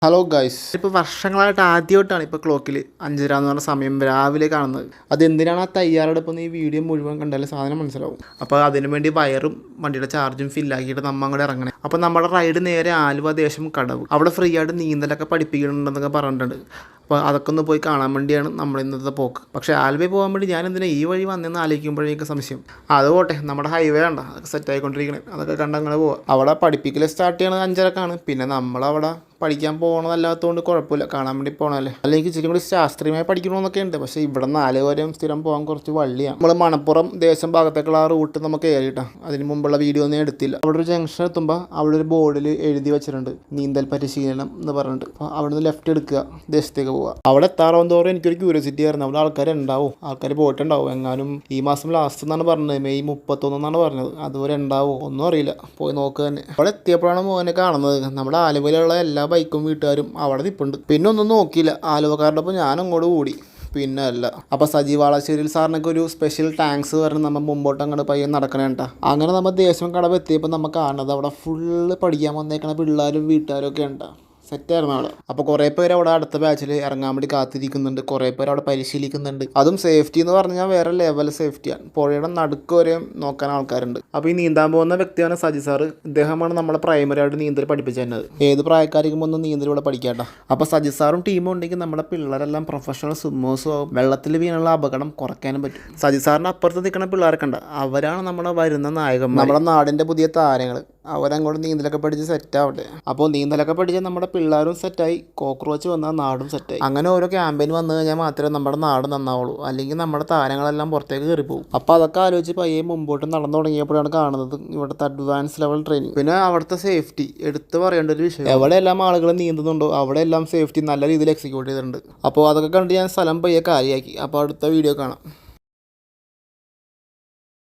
Hello guys, ഇപ്പോൾ വർഷങ്ങളായിട്ട് ആദ്യമായിട്ടാണ് ഇപ്പോൾ ക്ലോക്കിൽ 5:30 എന്ന് പറഞ്ഞ സമയം രാവിലെ കാണുന്നത്. അതെന്തിനാണ് ആ തയ്യാറെടുപ്പെന്ന് ഈ വീഡിയോ മുഴുവൻ കണ്ടാൽ സാധനം മനസ്സിലാവും. അപ്പോൾ അതിനു വേണ്ടി വയറും വണ്ടിയുടെ ചാർജും ഫില്ലാക്കിയിട്ട് നമ്മൾ അങ്ങോട്ട് ഇറങ്ങണേ. അപ്പോൾ നമ്മുടെ റൈഡ് നേരെ ആലുവ ദേശം കടവ്. അവിടെ ഫ്രീ ആയിട്ട് നീന്തലൊക്കെ പഠിപ്പിക്കുന്നുണ്ടെന്നൊക്കെ പറഞ്ഞിട്ടുണ്ട്. അപ്പോൾ അതൊക്കെ ഒന്ന് പോയി കാണാൻ വേണ്ടിയാണ് നമ്മൾ ഇന്നത്തെ പോക്ക്. പക്ഷേ ആലുവയിൽ പോകാൻ വേണ്ടി ഞാൻ എന്തിനാ ഈ വഴി വന്നതെന്ന് ആലോചിക്കുമ്പോഴേക്കും സംശയം. അത് പോട്ടെ, നമ്മുടെ ഹൈവേ കണ്ട അതൊക്കെ സെറ്റായിക്കൊണ്ടിരിക്കണേ. അതൊക്കെ കണ്ട് അങ്ങനെ പോവാം. അവിടെ പഠിപ്പിക്കൽ സ്റ്റാർട്ട് ചെയ്യണത് 5:30-ക്കാണ്. പിന്നെ നമ്മളവിടെ പഠിക്കാൻ പോകണതല്ലാത്തതുകൊണ്ട് കുഴപ്പമില്ല, കാണാൻ വേണ്ടി പോകണമല്ലേ. അല്ലെങ്കിൽ ഇച്ചിരി കൂടി ശാസ്ത്രീയമായി പഠിക്കണമെന്നൊക്കെ ഉണ്ട്. പക്ഷേ ഇവിടെ 4 വരെയും സ്ഥിരം പോകാൻ കുറച്ച് വള്ളിയാണ്. നമ്മൾ മണപ്പുറം ദേശം ഭാഗത്തേക്കുള്ള ആ റൂട്ട് നമുക്ക് കയറിയിട്ടാണ്. അതിന് മുമ്പുള്ള വീഡിയോ ഒന്നും എടുത്തില്ല. അവിടെ ഒരു ജംഗ്ഷൻ എത്തുമ്പോൾ അവിടെ ഒരു ബോർഡിൽ എഴുതി വെച്ചിട്ടുണ്ട് നീന്തൽ പരിശീലനം എന്ന് പറഞ്ഞിട്ട്. അപ്പോൾ അവിടെ നിന്ന് ലെഫ്റ്റ് എടുക്കുക, ദേശത്തേക്ക് പോവുക. അവിടെ എത്താറാവും തോറും എനിക്കൊരു ക്യൂരിയോസിറ്റി ആയിരുന്നു, അവിടെ ആൾക്കാർ പോയിട്ടുണ്ടാവും. എങ്ങാനും ഈ മാസം ലാസ്റ്റ് എന്നാണ് പറഞ്ഞത്, മെയ് 31 എന്നാണ് പറഞ്ഞത്. അതുവരെ ഉണ്ടാവും ഒന്നും അറിയില്ല, പോയി നോക്കുക തന്നെ. അവിടെ എത്തിയപ്പോഴാണ് മോനെ കാണുന്നത്. നമ്മുടെ ആലുവയിലുള്ള എല്ലാ ബൈക്കും വീട്ടുകാരും അവിടെ നിൽപ്പുണ്ട്. പിന്നെ ഒന്നും നോക്കിയില്ല, ആലുവക്കാരുടെ ഒപ്പം ഞാൻ അങ്ങോട്ട് കൂടി. പിന്നെ അല്ല, അപ്പോൾ സജീവ് വാളശ്ശേരിയിൽ സാറിനൊക്കെ ഒരു സ്പെഷ്യൽ താങ്ക്സ് പറഞ്ഞ് നമ്മൾ മുമ്പോട്ട് അങ്ങോട്ട് പയ്യെ നടക്കണേട്ടാ. അങ്ങനെ നമ്മൾ ദേശം കടവ് എത്തിയപ്പോൾ നമ്മൾ കാണുന്നത് അവിടെ ഫുള്ള് പഠിക്കാൻ വന്നേക്കണ പിള്ളേരും വീട്ടുകാരും ഒക്കെ ഉണ്ടാ. സെറ്റായിരുന്നു അവിടെ. അപ്പോൾ കുറേ പേര് അവിടെ അടുത്ത ബാച്ചിൽ ഇറങ്ങാൻ വേണ്ടി കാത്തിരിക്കുന്നുണ്ട്. കുറേ പേര് അവിടെ പരിശീലിക്കുന്നുണ്ട്. അതും സേഫ്റ്റി എന്ന് പറഞ്ഞാൽ വേറെ ലെവൽ സേഫ്റ്റിയാണ്. പുഴയുടെ നടുക്ക് വരെ നോക്കാൻ ആൾക്കാരുണ്ട്. അപ്പോൾ ഈ നീന്താൻ പോകുന്ന വ്യക്തിയാണ് സജി സാറ്. ഇദ്ദേഹമാണ് നമ്മളെ പ്രൈമറി ആയിട്ട് നീന്തൽ പഠിപ്പിച്ചു തന്നത്. ഏത് പ്രായക്കാർക്കും ഒന്ന് നീന്തൽ ഇവിടെ പഠിക്കാട്ടോ. അപ്പോൾ സജി സാറും ടീമും ഉണ്ടെങ്കിൽ നമ്മുടെ പിള്ളേരെല്ലാം പ്രൊഫഷണൽ സ്വിമ്മേഴ്സും ആവും. വെള്ളത്തിൽ വീണുള്ള അപകടം കുറയ്ക്കാനും പറ്റും. സജി സാറിന് അപ്പുറത്ത് നിൽക്കുന്ന പിള്ളേരൊക്കെ ഉണ്ട്. അവരാണ് നമ്മുടെ വരുന്ന നായകന്മാർ, നമ്മുടെ നാടിൻ്റെ പുതിയ താരങ്ങൾ. അവരങ്ങോട്ട് നീന്തലൊക്കെ പഠിച്ച് സെറ്റാവട്ടെ. അപ്പോൾ നീന്തലൊക്കെ പഠിച്ചാൽ നമ്മുടെ പിള്ളേരും സെറ്റായി, കോക്രോച്ച് വന്നാൽ നാടും സെറ്റായി. അങ്ങനെ ഓരോ ക്യാമ്പയിൻ വന്നു കഴിഞ്ഞാൽ മാത്രമേ നമ്മുടെ നാട് നന്നാവുള്ളൂ. അല്ലെങ്കിൽ നമ്മുടെ താരങ്ങളെല്ലാം പുറത്തേക്ക് കയറിപ്പോകും. അപ്പോൾ അതൊക്കെ ആലോചിച്ച് പയ്യെ മുമ്പോട്ട് നടന്നു തുടങ്ങിയപ്പോഴാണ് കാണുന്നത് ഇവിടുത്തെ അഡ്വാൻസ് ലെവൽ ട്രെയിനിങ്. പിന്നെ അവിടുത്തെ സേഫ്റ്റി എടുത്ത് പറയേണ്ട ഒരു വിഷയം. എവിടെയെല്ലാം ആളുകൾ നീന്തുന്നുണ്ടോ അവിടെയെല്ലാം സേഫ്റ്റി നല്ല രീതിയിൽ എക്സിക്യൂട്ട് ചെയ്തിട്ടുണ്ട്. അപ്പോൾ അതൊക്കെ കണ്ട് ഞാൻ സ്ഥലം പയ്യെ കാര്യമാക്കി. അപ്പോൾ അടുത്ത വീഡിയോ കാണാം.